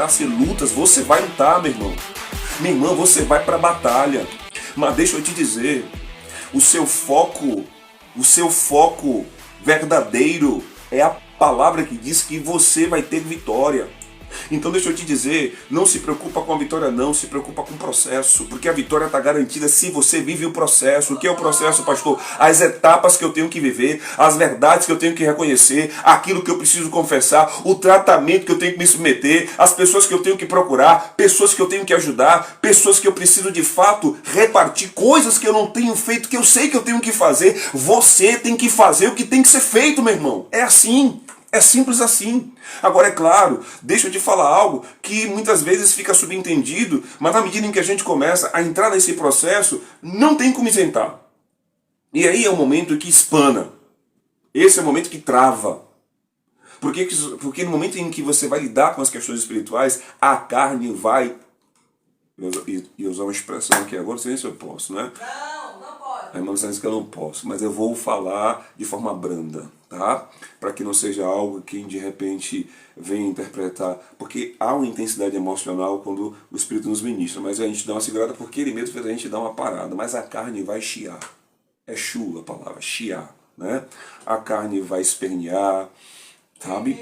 enfrentasse lutas, você vai lutar, meu irmão. Minha irmã, você vai para a batalha. Mas deixa eu te dizer, o seu foco verdadeiro é a palavra que diz que você vai ter vitória. Então deixa eu te dizer, não se preocupa com a vitória não, se preocupa com o processo, porque a vitória está garantida se você vive o processo. O que é o processo, pastor? As etapas que eu tenho que viver, as verdades que eu tenho que reconhecer, aquilo que eu preciso confessar, o tratamento que eu tenho que me submeter, as pessoas que eu tenho que procurar, pessoas que eu tenho que ajudar, pessoas que eu preciso de fato repartir, coisas que eu não tenho feito, que eu sei que eu tenho que fazer. Você tem que fazer o que tem que ser feito, meu irmão. É assim. É simples assim. Agora, é claro, deixa eu te falar algo que muitas vezes fica subentendido, mas na medida em que a gente começa a entrar nesse processo, não tem como isentar. E aí é o momento que espana. Esse é o momento que trava. Porque no momento em que você vai lidar com as questões espirituais, a carne vai... E usar uma expressão aqui agora, não sei se eu posso, né? Não pode. A irmã diz que eu não posso, mas eu vou falar de forma branda, tá? Para que não seja algo que de repente venha interpretar, porque há uma intensidade emocional quando o Espírito nos ministra, mas a gente dá uma segurada porque ele mesmo fez a gente dar uma parada, mas a carne vai chiar. É chula a palavra, chiar, né? A carne vai espernear, sabe?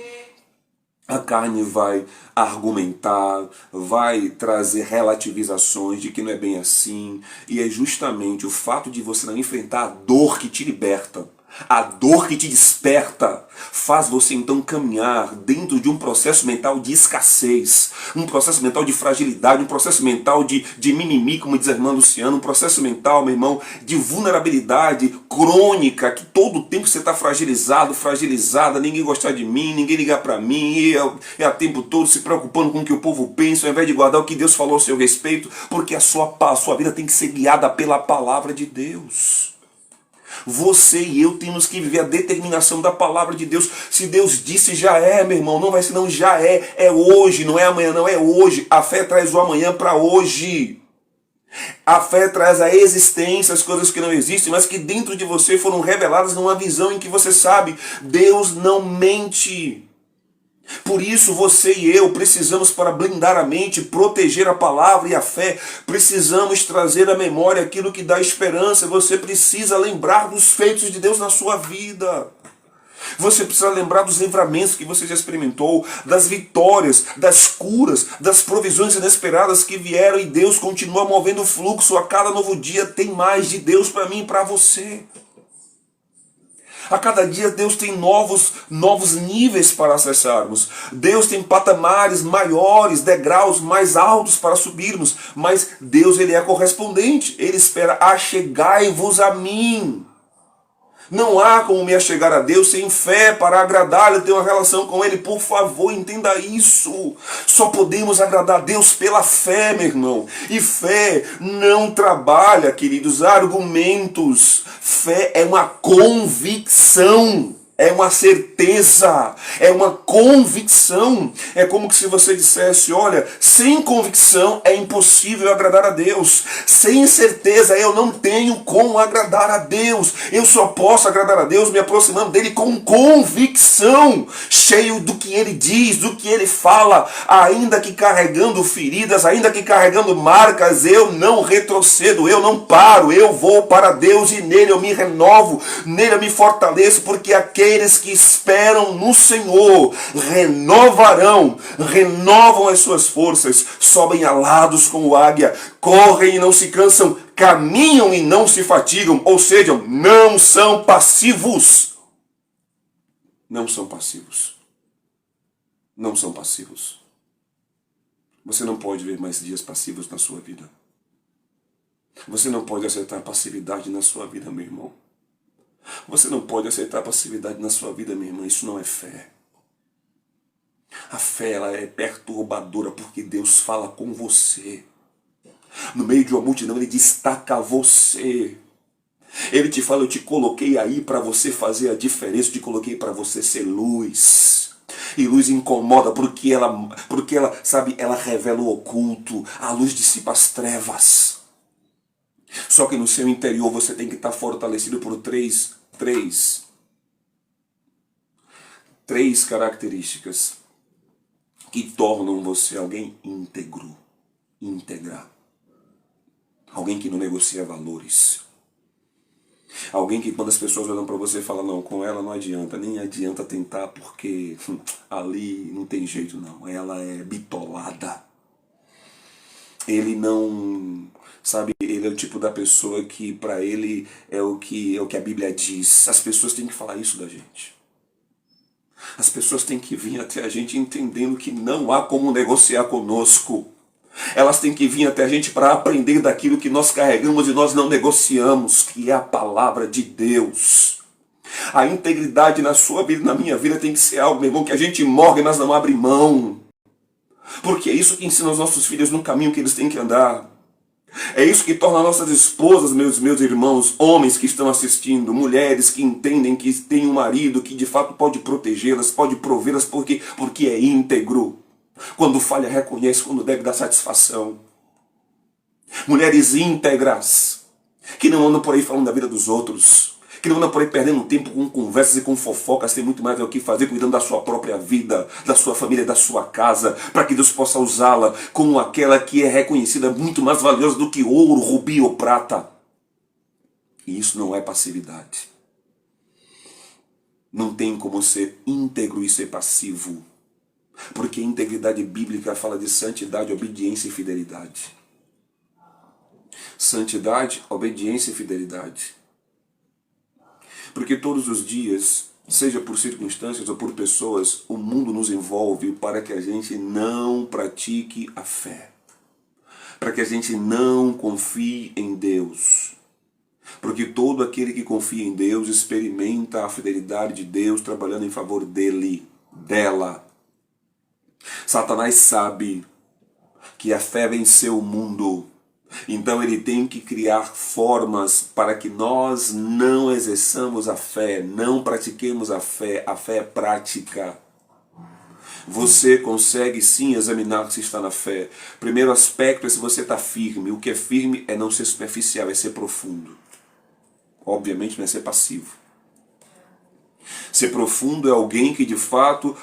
A carne vai argumentar, vai trazer relativizações de que não é bem assim. E é justamente o fato de você não enfrentar a dor que te liberta, a dor que te desperta, faz você então caminhar dentro de um processo mental de escassez, um processo mental de fragilidade, um processo mental de mimimi, como diz a irmã Luciana, um processo mental, meu irmão, de vulnerabilidade crônica, que todo o tempo você está fragilizado, fragilizada, ninguém gostar de mim, ninguém ligar para mim, e é o tempo todo se preocupando com o que o povo pensa, ao invés de guardar o que Deus falou a seu respeito, porque a sua vida tem que ser guiada pela palavra de Deus. Você e eu temos que viver a determinação da palavra de Deus. Se Deus disse, já é, meu irmão. Não vai ser não, já é. É hoje, não é amanhã, não é hoje. A fé traz o amanhã para hoje. A fé traz a existência, as coisas que não existem, mas que dentro de você foram reveladas numa visão em que você sabe, Deus não mente. Por isso você e eu precisamos, para blindar a mente, proteger a palavra e a fé, precisamos trazer à memória aquilo que dá esperança. Você precisa lembrar dos feitos de Deus na sua vida. Você precisa lembrar dos livramentos que você já experimentou, das vitórias, das curas, das provisões inesperadas que vieram, e Deus continua movendo o fluxo. A cada novo dia tem mais de Deus para mim e para você. A cada dia Deus tem novos níveis para acessarmos. Deus tem patamares maiores, degraus mais altos para subirmos. Mas Deus, ele é correspondente. Ele espera: achegai-vos a mim. Não há como me achegar a Deus sem fé para agradá-lo, ter uma relação com Ele. Por favor, entenda isso. Só podemos agradar a Deus pela fé, meu irmão. E fé não trabalha, queridos, argumentos. Fé é uma convicção. É uma certeza, é uma convicção. É como se você dissesse: olha, sem convicção é impossível agradar a Deus. Sem certeza eu não tenho como agradar a Deus. Eu só posso agradar a Deus me aproximando dele com convicção, cheio do que ele diz, do que ele fala. Ainda que carregando feridas, ainda que carregando marcas, eu não retrocedo, eu não paro. Eu vou para Deus e nele eu me renovo, nele eu me fortaleço, porque aqueles que esperam no Senhor renovam as suas forças, sobem alados como águia, correm e não se cansam, caminham e não se fatigam, ou seja, não são passivos. Não são passivos. Não são passivos. Você não pode ver mais dias passivos na sua vida. Você não pode aceitar passividade na sua vida, meu irmão. Você não pode aceitar passividade na sua vida, minha irmã. Isso não é fé. A fé, ela é perturbadora porque Deus fala com você. No meio de uma multidão, Ele destaca você. Ele te fala: eu te coloquei aí para você fazer a diferença. Eu te coloquei para você ser luz. E luz incomoda porque ela, sabe, ela revela o oculto. A luz dissipa as trevas. Só que no seu interior você tem que estar fortalecido por três características. que tornam você alguém íntegro, íntegra. Alguém que não negocia valores. Alguém que quando as pessoas olham para você falam, não, com ela não adianta, nem adianta tentar porque ali não tem jeito não, ela é bitolada. Ele não, sabe, ele é o tipo da pessoa que para ele é o que a Bíblia diz. As pessoas têm que falar isso da gente. As pessoas têm que vir até a gente entendendo que não há como negociar conosco. Elas têm que vir até a gente para aprender daquilo que nós carregamos e nós não negociamos, que é a palavra de Deus. A integridade na sua vida e na minha vida tem que ser algo, meu irmão, que a gente morre e nós não abre mão. Porque é isso que ensina os nossos filhos no caminho que eles têm que andar. É isso que torna nossas esposas, meus irmãos, homens que estão assistindo, mulheres que entendem que tem um marido que de fato pode protegê-las, pode provê-las porque é íntegro. Quando falha, reconhece, quando deve dar satisfação. Mulheres íntegras, que não andam por aí falando da vida dos outros, que não andam por aí perdendo tempo com conversas e com fofocas, tem muito mais o que fazer, cuidando da sua própria vida, da sua família, da sua casa, para que Deus possa usá-la como aquela que é reconhecida muito mais valiosa do que ouro, rubi ou prata. E isso não é passividade. Não tem como ser íntegro e ser passivo. Porque a integridade bíblica fala de santidade, obediência e fidelidade. Santidade, obediência e fidelidade. Porque todos os dias, seja por circunstâncias ou por pessoas, o mundo nos envolve para que a gente não pratique a fé. Para que a gente não confie em Deus. Porque todo aquele que confia em Deus experimenta a fidelidade de Deus trabalhando em favor dele, dela. Satanás sabe que a fé venceu o mundo, então ele tem que criar formas para que nós não exerçamos a fé, não pratiquemos a fé é prática. Você consegue sim examinar se está na fé. Primeiro aspecto é se você está firme. O que é firme é não ser superficial, é ser profundo. Obviamente não é ser passivo. Ser profundo é alguém que de fato,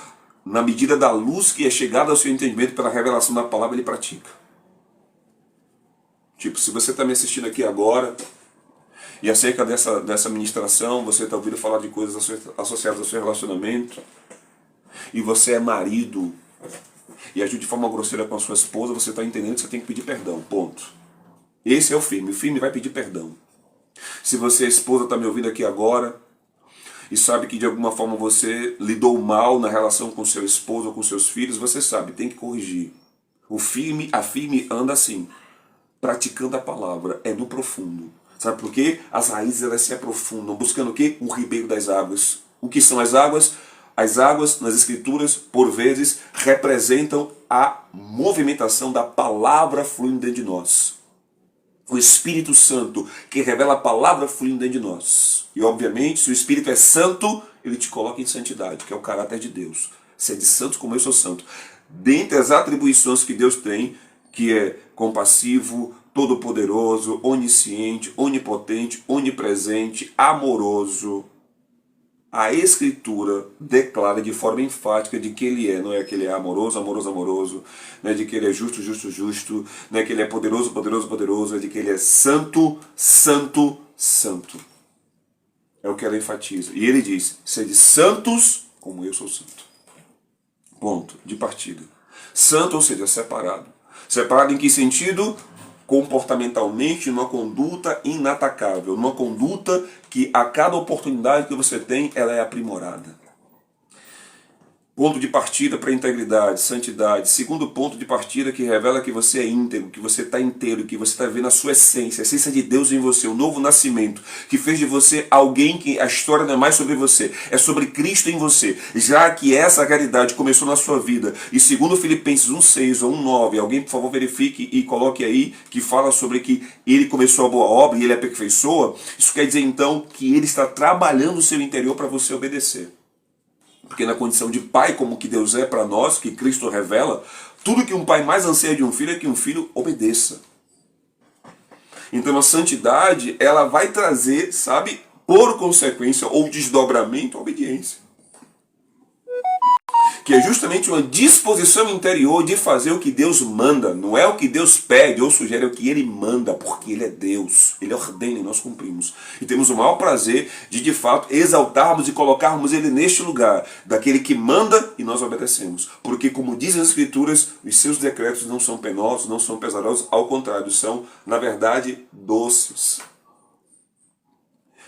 na medida da luz que é chegada ao seu entendimento pela revelação da palavra, ele pratica. Tipo, se você está me assistindo aqui agora, e acerca dessa ministração, você está ouvindo falar de coisas associadas ao seu relacionamento, e você é marido, e agiu de forma grosseira com a sua esposa, você está entendendo que você tem que pedir perdão, ponto. Esse é o firme vai pedir perdão. Se você, esposa, está me ouvindo aqui agora, e sabe que de alguma forma você lidou mal na relação com seu esposo ou com seus filhos, você sabe, tem que corrigir. A firme anda assim, praticando a palavra, é no profundo. Sabe por quê? As raízes elas se aprofundam, buscando o quê? O ribeiro das águas. O que são as águas? As águas, nas escrituras, por vezes, representam a movimentação da palavra fluindo dentro de nós. O Espírito Santo, que revela a palavra fluindo dentro de nós. E, obviamente, se o Espírito é santo, ele te coloca em santidade, que é o caráter de Deus. Sede santos como eu sou santo. Dentre as atribuições que Deus tem, que é compassivo, todo-poderoso, onisciente, onipotente, onipresente, amoroso, a Escritura declara de forma enfática de que ele é, não é que ele é amoroso, não é de que ele é justo, não é que ele é poderoso, é de que ele é santo, É o que ela enfatiza. E ele diz, sede santos como eu sou santo. Ponto de partida. Santo, ou seja, separado. Separado em que sentido? Comportamentalmente, numa conduta inatacável, numa conduta que a cada oportunidade que você tem, ela é aprimorada. Ponto de partida para a integridade, santidade. Segundo ponto de partida que revela que você é íntegro, que você está inteiro, que você está vendo a sua essência, a essência de Deus em você, o novo nascimento, que fez de você alguém que a história não é mais sobre você, é sobre Cristo em você. Já que essa realidade começou na sua vida, e segundo Filipenses 1,6 ou 1,9, alguém por favor verifique e coloque aí, que fala sobre que ele começou a boa obra e ele aperfeiçoa, isso quer dizer então que ele está trabalhando o seu interior para você obedecer. Porque na condição de pai, como que Deus é para nós, que Cristo revela, tudo que um pai mais anseia de um filho é que um filho obedeça. Então a santidade, ela vai trazer, sabe, por consequência ou desdobramento, a obediência. que é justamente uma disposição interior de fazer o que Deus manda. Não é o que Deus pede ou sugere, é o que Ele manda, porque Ele é Deus. Ele ordena e nós cumprimos. E temos o maior prazer de fato, exaltarmos e colocarmos Ele neste lugar, daquele que manda e nós obedecemos. Porque, como dizem as Escrituras, os seus decretos não são penosos, não são pesarosos, ao contrário, são, na verdade, doces.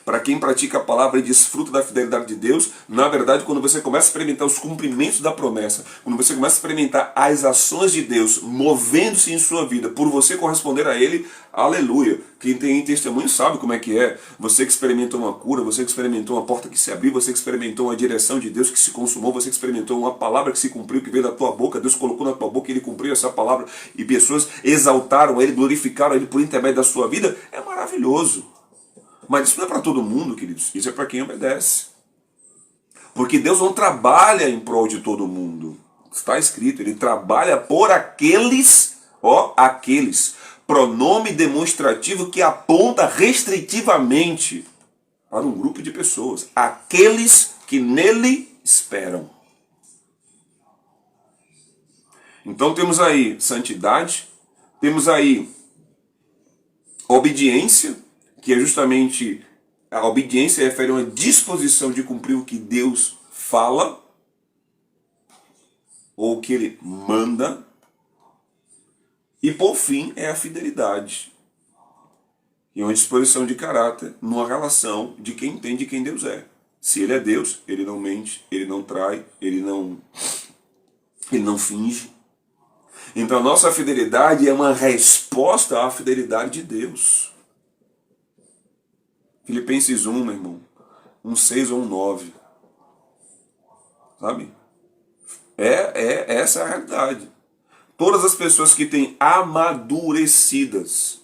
Para quem pratica a palavra e desfruta da fidelidade de Deus, na verdade, quando você começa a experimentar os cumprimentos da promessa, quando você começa a experimentar as ações de Deus movendo-se em sua vida, por você corresponder a Ele, aleluia. Quem tem testemunho sabe como é que é. Você que experimentou uma cura, você que experimentou uma porta que se abriu, você que experimentou uma direção de Deus que se consumou, você que experimentou uma palavra que se cumpriu, que veio da tua boca, Deus colocou na tua boca e Ele cumpriu essa palavra, e pessoas exaltaram Ele, glorificaram Ele por intermédio da sua vida, é maravilhoso. Mas isso não é para todo mundo, queridos. Isso é para quem obedece. Porque Deus não trabalha em prol de todo mundo. Está escrito, Ele trabalha por aqueles, aqueles. Pronome demonstrativo que aponta restritivamente para um grupo de pessoas. Aqueles que nele esperam. Então temos aí santidade, temos aí obediência, que é justamente, a obediência refere a uma disposição de cumprir o que Deus fala, ou o que Ele manda, e por fim é a fidelidade, e é uma disposição de caráter numa relação de quem entende quem Deus é. Se Ele é Deus, Ele não mente, Ele não trai, Ele não finge. Então a nossa fidelidade é uma resposta à fidelidade de Deus. Filipenses 1, meu irmão, 1,6 ou 1,9. Sabe? Essa é a realidade. Todas as pessoas que têm amadurecidas,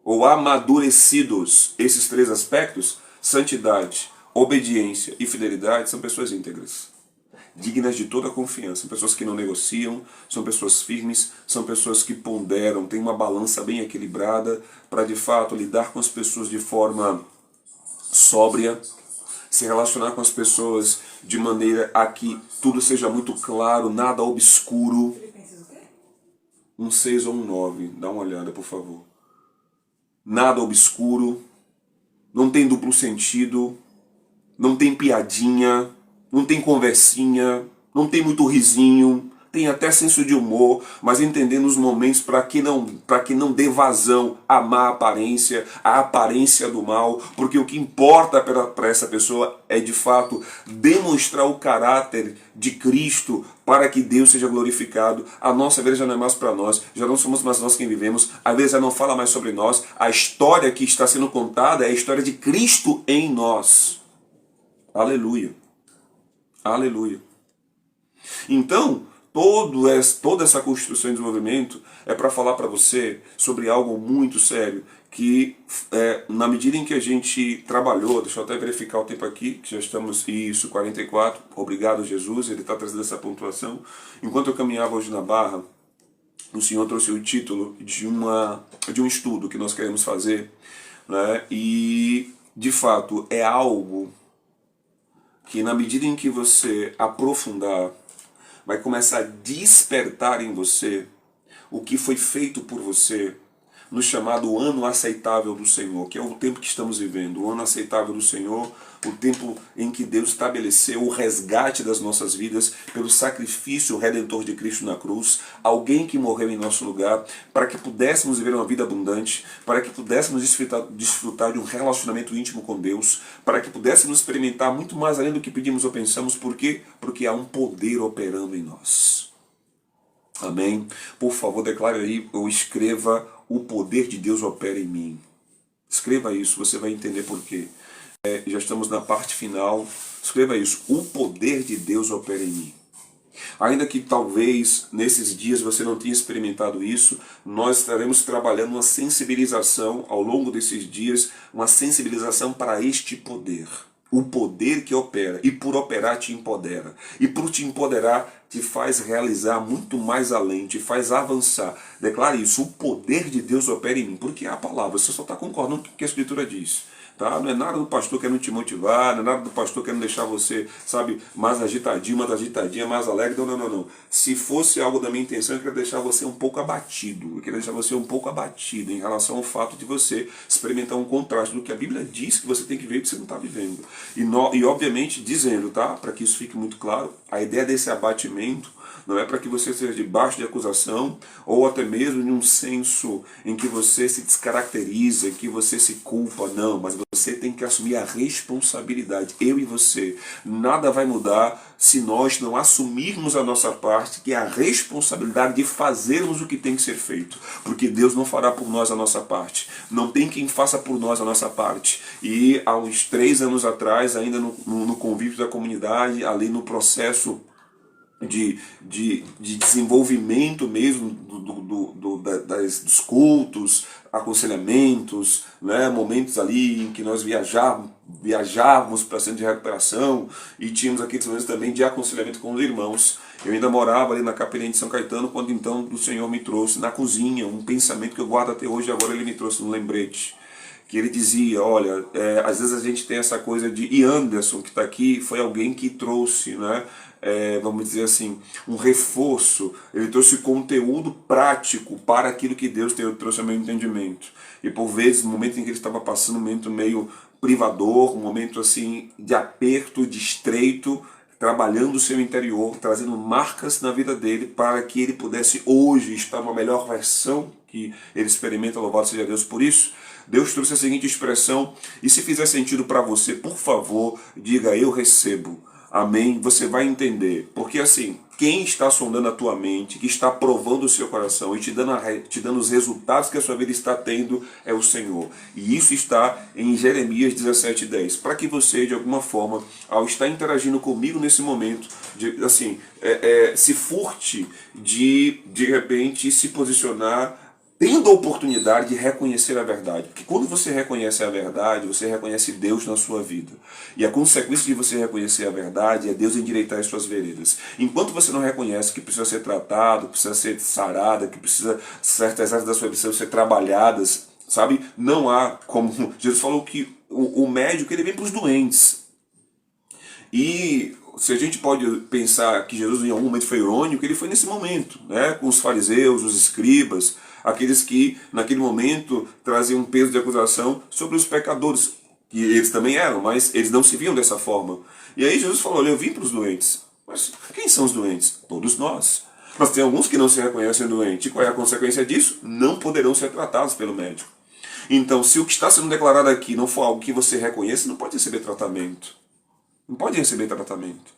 ou amadurecidos, esses três aspectos, santidade, obediência e fidelidade, são pessoas íntegras, dignas de toda confiança. São pessoas que não negociam, são pessoas firmes, são pessoas que ponderam, têm uma balança bem equilibrada para de fato lidar com as pessoas de forma sóbria, se relacionar com as pessoas de maneira a que tudo seja muito claro, nada obscuro. 1,6 ou 1,9, dá uma olhada, por favor. Nada obscuro, não tem duplo sentido, não tem piadinha, não tem conversinha, não tem muito risinho, tem até senso de humor, mas entendendo os momentos para que não dê vazão à má aparência, à aparência do mal, porque o que importa para essa pessoa é de fato demonstrar o caráter de Cristo para que Deus seja glorificado. A nossa vida já não é mais para nós, já não somos mais nós quem vivemos, a vida já não fala mais sobre nós, a história que está sendo contada é a história de Cristo em nós. Aleluia. Aleluia. Então, toda essa construção e desenvolvimento é para falar para você sobre algo muito sério, que na medida em que a gente trabalhou, deixa eu até verificar o tempo aqui, que já estamos, 44, obrigado Jesus, ele está trazendo essa pontuação. Enquanto eu caminhava hoje na Barra, o Senhor trouxe o título de um estudo que nós queremos fazer, né? E, de fato, é algo que na medida em que você aprofundar, vai começar a despertar em você o que foi feito por você no chamado ano aceitável do Senhor, que é o tempo que estamos vivendo, o ano aceitável do Senhor, o tempo em que Deus estabeleceu o resgate das nossas vidas pelo sacrifício redentor de Cristo na cruz, alguém que morreu em nosso lugar, para que pudéssemos viver uma vida abundante, para que pudéssemos desfrutar de um relacionamento íntimo com Deus, para que pudéssemos experimentar muito mais além do que pedimos ou pensamos. Por quê? Porque há um poder operando em nós. Amém? Por favor, declare aí ou escreva: o poder de Deus opera em mim. Escreva isso, você vai entender por quê. Já estamos na parte final. Escreva isso: o poder de Deus opera em mim. Ainda que talvez nesses dias você não tenha experimentado isso, nós estaremos trabalhando uma sensibilização ao longo desses dias, uma sensibilização para este poder. O poder que opera, e por operar te empodera. E por te empoderar te faz realizar muito mais além, te faz avançar. Declare isso: o poder de Deus opera em mim. Porque é a palavra, você só está concordando com o que a Escritura diz. tá? Não é nada do pastor querendo te motivar, não é nada do pastor querendo deixar você, sabe, mais agitadinho, mais agitadinha, mais alegre. Não, não, não, não. Se fosse algo da minha intenção, eu queria deixar você um pouco abatido. Eu queria deixar você um pouco abatido em relação ao fato de você experimentar um contraste do que a Bíblia diz que você tem que ver e que você não está vivendo. E obviamente, dizendo, tá? Para que isso fique muito claro, a ideia desse abatimento não é para que você seja debaixo de acusação ou até mesmo em um senso em que você se descaracteriza, em que você se culpa, não, mas você tem que assumir a responsabilidade, eu e você. Nada vai mudar se nós não assumirmos a nossa parte, que é a responsabilidade de fazermos o que tem que ser feito, porque Deus não fará por nós a nossa parte, não tem quem faça por nós a nossa parte. E há uns 3 anos atrás, ainda no convívio da comunidade, ali no processo de desenvolvimento mesmo dos cultos, aconselhamentos, né, momentos ali em que nós viajávamos para centro de recuperação e tínhamos aqueles momentos também de aconselhamento com os irmãos. Eu ainda morava ali na Capelinha de São Caetano quando então o Senhor me trouxe na cozinha um pensamento que eu guardo até hoje, agora ele me trouxe no lembrete. Que ele dizia, olha, às vezes a gente tem essa coisa de... E Anderson, que está aqui, foi alguém que trouxe, né, vamos dizer assim, um reforço. Ele trouxe conteúdo prático para aquilo que Deus trouxe ao meu entendimento. E por vezes, no momento em que ele estava passando um momento meio privador, um momento assim de aperto, de estreito, trabalhando o seu interior, trazendo marcas na vida dele para que ele pudesse hoje estar numa melhor versão que ele experimenta, louvado seja Deus por isso. Deus trouxe a seguinte expressão, e se fizer sentido para você, por favor, diga, eu recebo. Amém? Você vai entender. Porque assim, quem está sondando a tua mente, que está provando o seu coração e te dando os resultados que a sua vida está tendo, é o Senhor. E isso está em Jeremias 17:10. Para que você, de alguma forma, ao estar interagindo comigo nesse momento, se furte de repente, se posicionar tendo a oportunidade de reconhecer a verdade. Porque quando você reconhece a verdade, você reconhece Deus na sua vida. E a consequência de você reconhecer a verdade é Deus endireitar as suas veredas. Enquanto você não reconhece que precisa ser tratado, que precisa ser sarada, que precisa certas áreas da sua vida precisam ser trabalhadas, sabe? Não há como... Jesus falou que o médico ele vem para os doentes. E se a gente pode pensar que Jesus em algum momento foi irônico, ele foi nesse momento, né? Com os fariseus, os escribas, aqueles que naquele momento traziam um peso de acusação sobre os pecadores, que eles também eram, mas eles não se viam dessa forma. E aí Jesus falou, olha, eu vim para os doentes. Mas quem são os doentes? Todos nós. Mas tem alguns que não se reconhecem doentes. E qual é a consequência disso? Não poderão ser tratados pelo médico. Então, se o que está sendo declarado aqui não for algo que você reconheça, não pode receber tratamento. Não pode receber tratamento.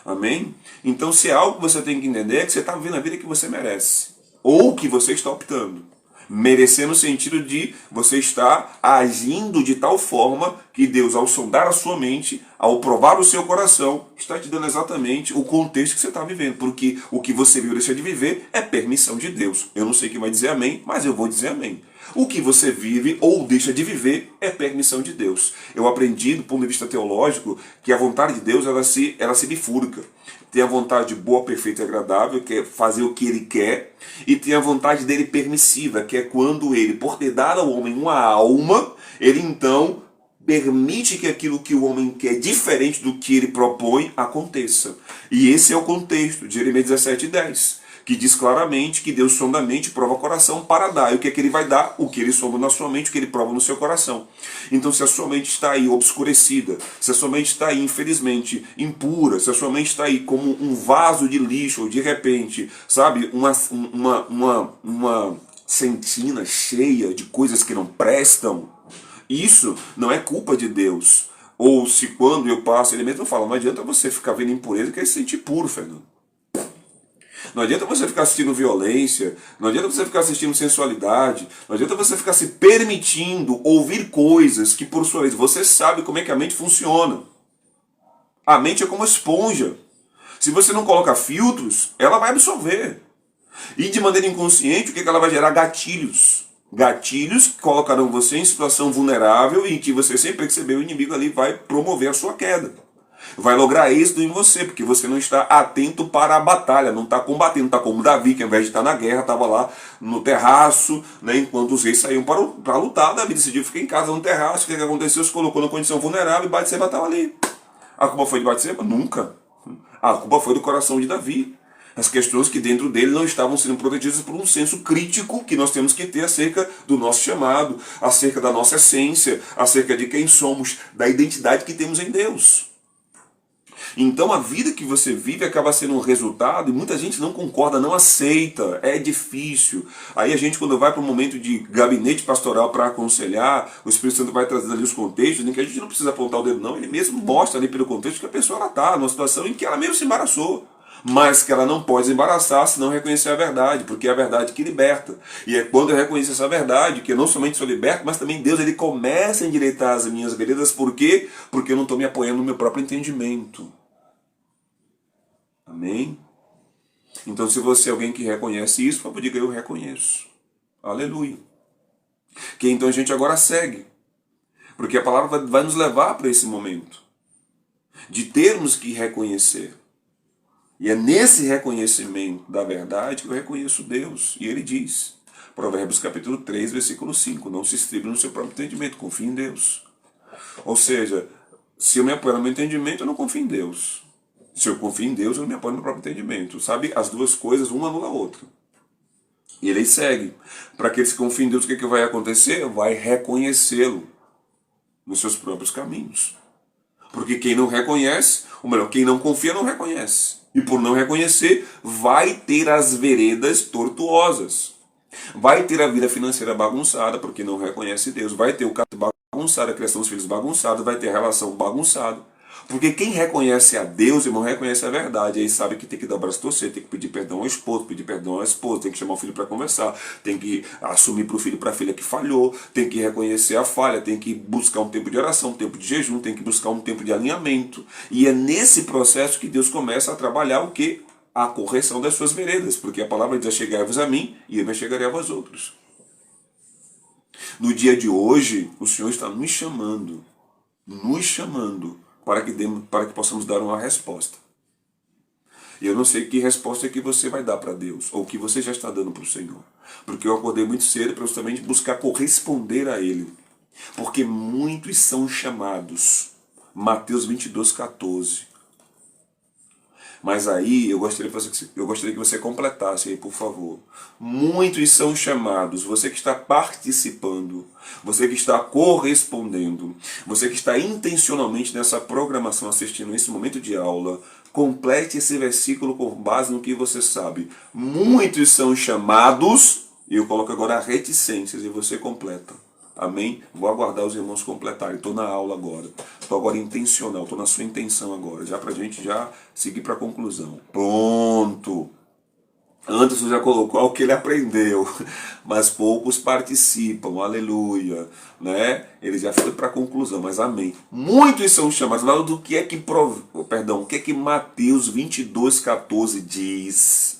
Amém? Então, se é algo que você tem que entender, é que você está vivendo a vida que você merece. Ou que você está optando. Merecer no sentido de você estar agindo de tal forma que Deus, ao sondar a sua mente, ao provar o seu coração, está te dando exatamente o contexto que você está vivendo. Porque o que você viu deixar de viver é permissão de Deus. Eu não sei quem vai dizer amém, mas eu vou dizer amém. O que você vive ou deixa de viver é permissão de Deus. Eu aprendi, do ponto de vista teológico, que a vontade de Deus ela se bifurca. Tem a vontade boa, perfeita e agradável, que é fazer o que ele quer, e tem a vontade dele permissiva, que é quando ele, por ter dado ao homem uma alma, ele então permite que aquilo que o homem quer, diferente do que ele propõe, aconteça. E esse é o contexto de Jeremias 17:10. Que diz claramente que Deus sonda a mente, prova o coração para dar. E o que é que ele vai dar? O que ele sonda na sua mente, o que ele prova no seu coração. Então, se a sua mente está aí obscurecida, se a sua mente está aí, infelizmente, impura, se a sua mente está aí como um vaso de lixo, ou de repente, sabe, uma sentina cheia de coisas que não prestam, isso não é culpa de Deus. Ou se quando eu passo, ele mesmo fala, não adianta você ficar vendo impureza e querer se sentir puro, Fernando. Não adianta você ficar assistindo violência, não adianta você ficar assistindo sensualidade, não adianta você ficar se permitindo ouvir coisas que, por sua vez, você sabe como é que a mente funciona. A mente é como esponja. Se você não coloca filtros, ela vai absorver. E de maneira inconsciente, o que ela vai gerar? Gatilhos. Gatilhos que colocarão você em situação vulnerável e que você, sem perceber, o inimigo ali vai promover a sua queda. Vai lograr êxito em você, porque você não está atento para a batalha, não está combatendo, não está como Davi, que ao invés de estar na guerra, estava lá no terraço, né, enquanto os reis saíam para lutar. Davi decidiu ficar em casa no terraço. O que aconteceu? Se colocou na condição vulnerável e Batseba estava ali. A culpa foi de Batseba? Nunca. A culpa foi do coração de Davi. As questões que dentro dele não estavam sendo protegidas por um senso crítico que nós temos que ter acerca do nosso chamado, acerca da nossa essência, acerca de quem somos, da identidade que temos em Deus. Então a vida que você vive acaba sendo um resultado, e muita gente não concorda, não aceita, é difícil. Aí a gente, quando vai para um momento de gabinete pastoral para aconselhar, o Espírito Santo vai trazendo ali os contextos, em que a gente não precisa apontar o dedo não, ele mesmo mostra ali pelo contexto que a pessoa está numa situação em que ela mesmo se embaraçou, mas que ela não pode se embaraçar se não reconhecer a verdade, porque é a verdade que liberta. E é quando eu reconheço essa verdade, que eu não somente sou liberto, mas também Deus ele começa a endireitar as minhas veredas. Por quê? Porque eu não estou me apoiando no meu próprio entendimento. Amém? Então, se você é alguém que reconhece isso, por favor, diga: eu reconheço. Aleluia. Que então a gente agora segue. Porque a palavra vai nos levar para esse momento de termos que reconhecer. E é nesse reconhecimento da verdade que eu reconheço Deus. E ele diz, Provérbios capítulo 3, versículo 5, não se estribe no seu próprio entendimento, confie em Deus. Ou seja, se eu me apoio no meu entendimento, eu não confio em Deus. Se eu confio em Deus, eu não me apoio no meu próprio entendimento. Sabe, as duas coisas, uma anula a outra. E ele segue. Para aqueles que confiam em Deus, o que vai acontecer? Vai reconhecê-lo nos seus próprios caminhos. Porque quem não reconhece, ou melhor, quem não confia não reconhece. E por não reconhecer, vai ter as veredas tortuosas. Vai ter a vida financeira bagunçada, porque não reconhece Deus. Vai ter o caso bagunçado, a criação dos filhos bagunçada, vai ter a relação bagunçada. Porque quem reconhece a Deus, irmão, reconhece a verdade. Aí sabe que tem que dar o braço a torcer, tem que pedir perdão ao esposo, pedir perdão à esposa, tem que chamar o filho para conversar, tem que assumir para o filho e para a filha que falhou, tem que reconhecer a falha, tem que buscar um tempo de oração, um tempo de jejum, tem que buscar um tempo de alinhamento. E é nesse processo que Deus começa a trabalhar o quê? A correção das suas veredas. Porque a palavra diz: chegai-vos a mim e eu me chegarei a vós outros. No dia de hoje, o Senhor está nos chamando para que possamos dar uma resposta. E eu não sei que resposta que você vai dar para Deus, ou que você já está dando para o Senhor. Porque eu acordei muito cedo para justamente buscar corresponder a Ele. Porque muitos são chamados. Mateus 22, 14. Mas aí eu gostaria que você completasse aí, por favor. Muitos são chamados. Você que está participando, você que está correspondendo, você que está intencionalmente nessa programação assistindo esse momento de aula, complete esse versículo com base no que você sabe. Muitos são chamados, e eu coloco agora reticências, e você completa. Amém? Vou aguardar os irmãos completarem. Estou na aula agora. Estou agora intencional. Estou na sua intenção agora. Já para a gente já seguir para a conclusão. Pronto. Anderson já colocou o que ele aprendeu. Mas poucos participam. Aleluia. Né? Ele já foi para a conclusão. Mas amém. Muitos são chamados. Mas do que é que, o que é que Mateus 22, 14 diz?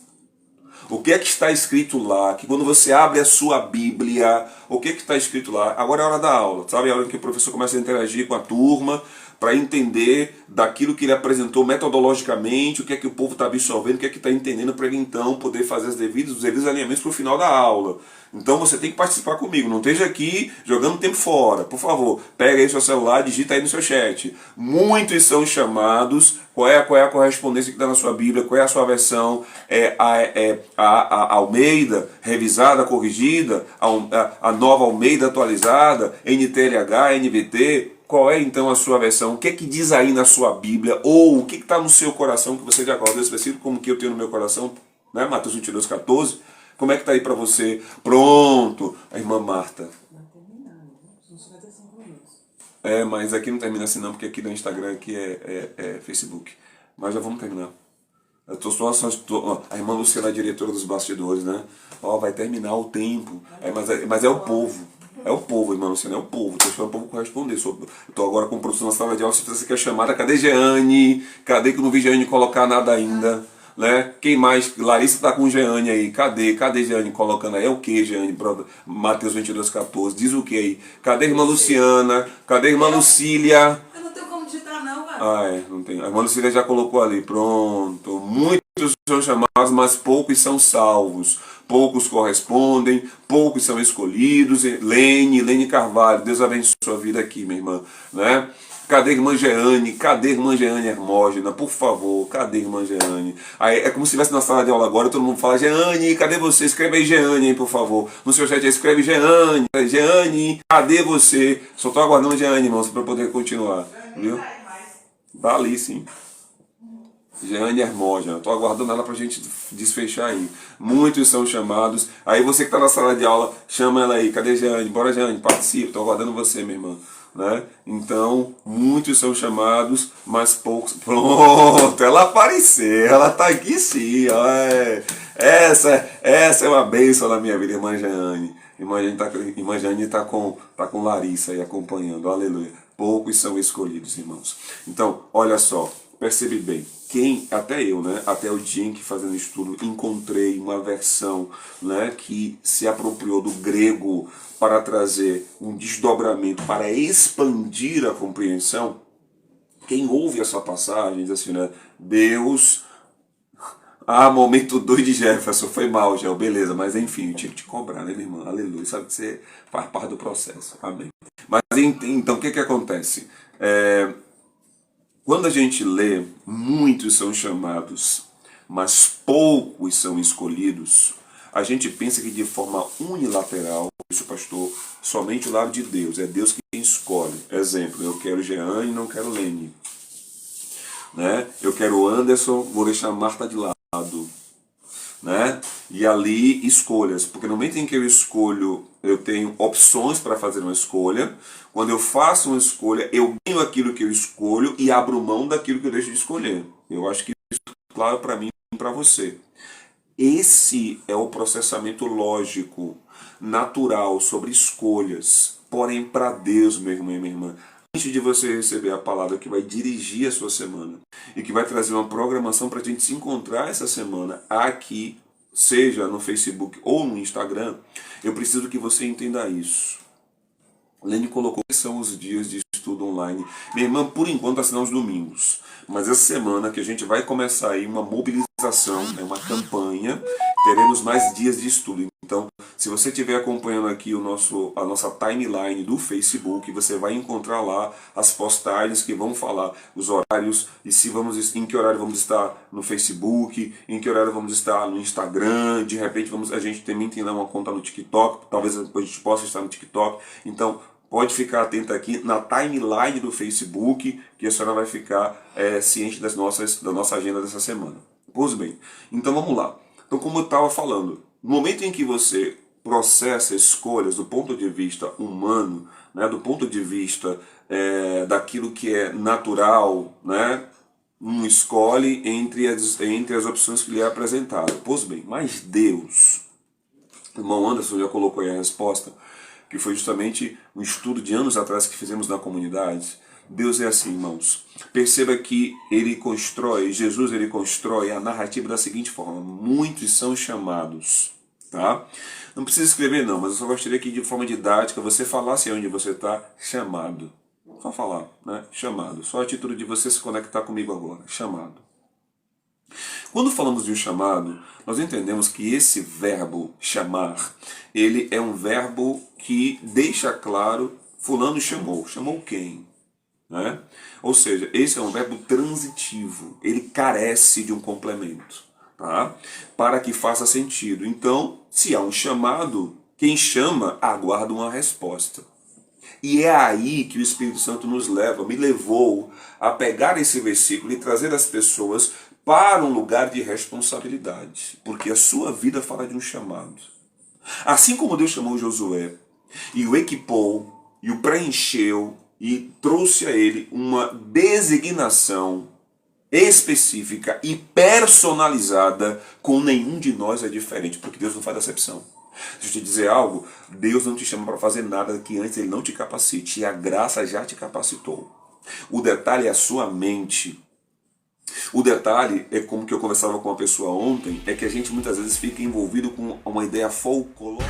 O que é que está escrito lá? Que quando você abre a sua Bíblia, o que é que está escrito lá? Agora é a hora da aula, sabe? É a hora que o professor começa a interagir com a turma para entender daquilo que ele apresentou metodologicamente, o que é que o povo está absorvendo, o que é que está entendendo, para ele então poder fazer os devidos alinhamentos para o final da aula. Então você tem que participar comigo, não esteja aqui jogando tempo fora. Por favor, pega aí seu celular, digita aí no seu chat. Muitos são chamados. Qual é a correspondência que está na sua Bíblia? Qual é a sua versão? A Almeida, revisada, corrigida? A nova Almeida atualizada? NTLH, NVT? Qual é então a sua versão? O que é que diz aí na sua Bíblia? Ou o que está no seu coração que você já guardou esse versículo, como que eu tenho no meu coração? Né? Mateus 22, 14. Como é que está aí para você? Pronto, a irmã Marta. Não terminando, são 55 minutos. Mas aqui não termina assim não, porque aqui no Instagram aqui é Facebook. Mas já vamos terminar. Eu tô a irmã Luciana, a diretora dos bastidores, né? Vai terminar o tempo. Mas é o povo. É o povo, irmã Luciana, é o povo. Estou esperando o povo corresponder. Estou agora com produção na sala de aula. Se você quer chamada, cadê Jeane? Cadê que eu não vi Jeane colocar nada ainda? Né? Quem mais? Larissa tá com Jeane aí. Cadê Jeane colocando aí? É o que, Jeane? Mateus 22, 14. Diz o que aí? Cadê a irmã Luciana? Cadê a irmã Lucília? Eu não tenho como digitar não, Ah, é, não tem. A irmã Lucília já colocou ali, pronto. Muitos são chamados, mas poucos são salvos. Poucos correspondem, poucos são escolhidos. Lene Carvalho, Deus abençoe a sua vida aqui, minha irmã, né? Cadê a irmã Jeane? Cadê a irmã Jeane Hermógena? Por favor, cadê a irmã Jeane? Aí, é como se estivesse na sala de aula agora, todo mundo fala, Jeane, cadê você? Escreve aí Jeane, por favor. No seu chat aí, escreve Jeane, Jeane, cadê você? Só estou aguardando a Jeane, irmãos, para poder continuar, viu? Tá ali, sim. Jeane Hermógena, estou aguardando ela para a gente desfechar aí. Muitos são chamados. Aí você que está na sala de aula, chama ela aí. Cadê Jeane? Bora, Jeane, participa. Estou aguardando você, minha irmã. Né? Então, muitos são chamados, mas poucos. Pronto, ela apareceu. Ela está aqui sim. Ó, essa é uma bênção na minha vida, irmã Jeane. Irmã Jeane está com Larissa aí acompanhando. Aleluia. Poucos são escolhidos, irmãos. Então, olha só. Percebe bem, até eu, né, até o dia em que fazendo estudo encontrei uma versão, né, que se apropriou do grego para trazer um desdobramento, para expandir a compreensão. Quem ouve essa passagem diz assim, né, Deus... Ah, momento 2 de Jefferson, foi mal, Gel, beleza, mas enfim, eu tinha que te cobrar, né, minha irmã? Aleluia, sabe que você faz parte do processo, amém. Mas então, o que acontece? Quando a gente lê, muitos são chamados, mas poucos são escolhidos, a gente pensa que de forma unilateral, isso, pastor, somente o lado de Deus, é Deus quem escolhe. Exemplo, eu quero Jeane, não quero Lene. Né? Eu quero Anderson, vou deixar Marta de lado. Né? E ali escolhas, porque no momento em que eu escolho, eu tenho opções para fazer uma escolha. Quando eu faço uma escolha, eu ganho aquilo que eu escolho e abro mão daquilo que eu deixo de escolher. Eu acho que isso é claro para mim e para você. Esse é o processamento lógico, natural sobre escolhas. Porém, para Deus, meu irmão e minha irmã, antes de você receber a palavra que vai dirigir a sua semana e que vai trazer uma programação para a gente se encontrar essa semana aqui, seja no Facebook ou no Instagram, eu preciso que você entenda isso. Lene colocou que são os dias de estudo online. Minha irmã, por enquanto, assinam os domingos. Mas essa semana que a gente vai começar aí uma mobilização, uma campanha, teremos mais dias de estudo. Então, se você estiver acompanhando aqui a nossa timeline do Facebook, você vai encontrar lá as postagens que vão falar os horários e em que horário vamos estar no Facebook, em que horário vamos estar no Instagram. De repente a gente também tem lá uma conta no TikTok, talvez a gente possa estar no TikTok. Então, pode ficar atento aqui na timeline do Facebook, que a senhora vai ficar ciente da nossa agenda dessa semana. Pois bem, então vamos lá. Então, como eu estava falando, no momento em que você processa escolhas do ponto de vista humano, né, do ponto de vista daquilo que é natural, né, escolhe entre as opções que lhe é apresentado. Pois bem, mas Deus, o irmão Anderson já colocou aí a resposta, que foi justamente um estudo de anos atrás que fizemos na comunidade. Deus é assim, irmãos. Perceba que Jesus ele constrói a narrativa da seguinte forma: muitos são chamados, tá? Não precisa escrever não, mas eu só gostaria que de forma didática você falasse onde você está chamado. Só falar, né? Chamado. Só a título de você se conectar comigo agora. Chamado. Quando falamos de um chamado, nós entendemos que esse verbo chamar, ele é um verbo que deixa claro, fulano chamou. Chamou quem? Né? Ou seja, esse é um verbo transitivo, ele carece de um complemento, tá? Para que faça sentido. Então, se há um chamado, quem chama aguarda uma resposta. E é aí que o Espírito Santo me levou a pegar esse versículo e trazer as pessoas para um lugar de responsabilidade, porque a sua vida fala de um chamado. Assim como Deus chamou Josué e o equipou e o preencheu e trouxe a ele uma designação específica e personalizada, com nenhum de nós é diferente, porque Deus não faz acepção. Deixa eu te dizer algo, Deus não te chama para fazer nada que antes Ele não te capacite, e a graça já te capacitou. O detalhe é a sua mente. O detalhe é, como que eu conversava com uma pessoa ontem, é que a gente muitas vezes fica envolvido com uma ideia folclórica.